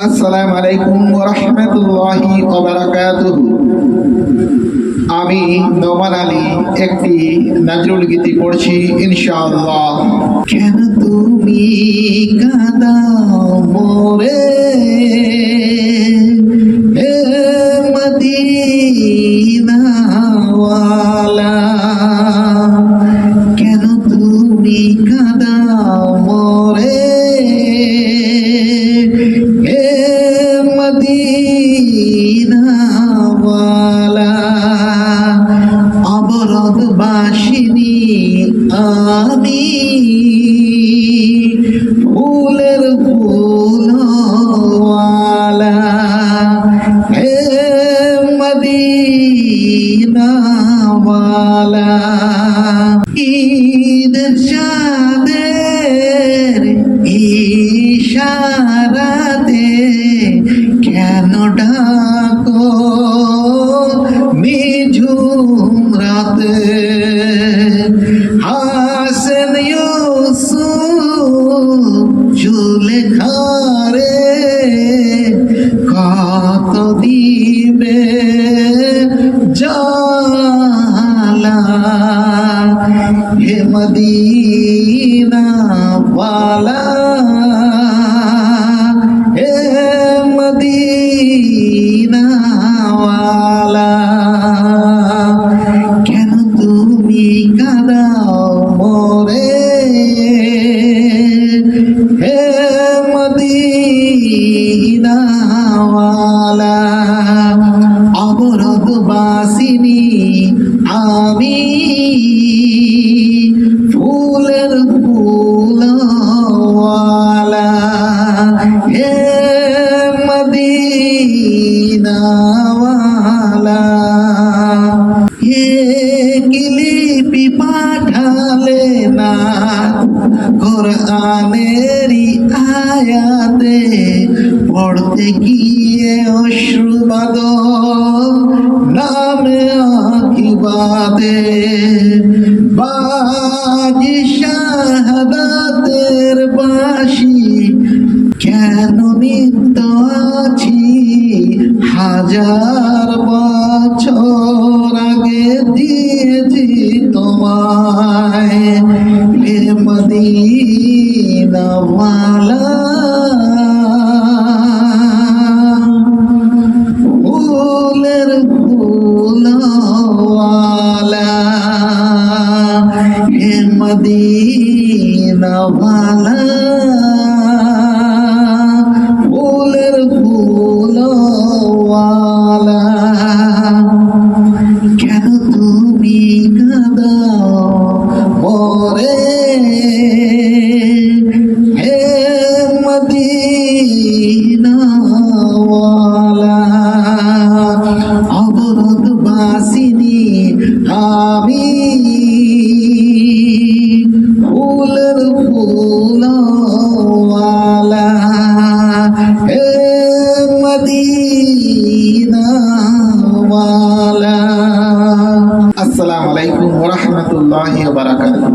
আসসালামু আলাইকুম ওয়া রাহমাতুল্লাহি ওয়া বারাকাতুহু। আমি নোমান আলী একটি নজরুল গীতি পড়ছি ইনশাআল্লাহ। কেন তুমি কাঁদাও মোরে হে মদিনাওয়ালা, কেন তুমি কাঁদাও মোরে হে মদিনাওয়ালা। অবরোধ বাসিনী আমি, ফুলের ফুলওয়ালা হে মদিনাওয়ালা। ঈদের চাঁদের ইশারাতে কেন ডাকো নিঝুম রাতে, হাসেন ইউসুফ জুলেখারে কত দিবে জালা হে মদিনাওয়ালা হে মদিনাওয়ালা। কেন তুমি কাঁদাও মোরে হে মদিনাওয়ালা। অবরোধ বাসিনী আমি, ফুলের ফুলওয়ালা হে মদিনাওয়ালা। হে কিলিপি পাঠালে না কোরআনেরই আয়াতে, পড়তে গিয়ে অশ্রুবাদ নামে আকিবাদে, বাজি শাহাদাতের বাঁশি কেন নিত্য আছি হাজার বছর আগে দিয়েছি তোমায় হে মদিনাওয়ালা। ফুলের ফুলওয়ালা হে মদিনাওয়ালা, ফুলের ফুলওয়ালা। কেন তুমি কাঁদাও মোরে হে মদিনাওয়ালা। অবরোধ বাসিনী আমি, ফুলের ফুলওয়ালা হে মদিনাওয়ালা। আসসালামু আলাইকুম ওয়া রাহমাতুল্লাহি ওয়া বারাকাতুহু।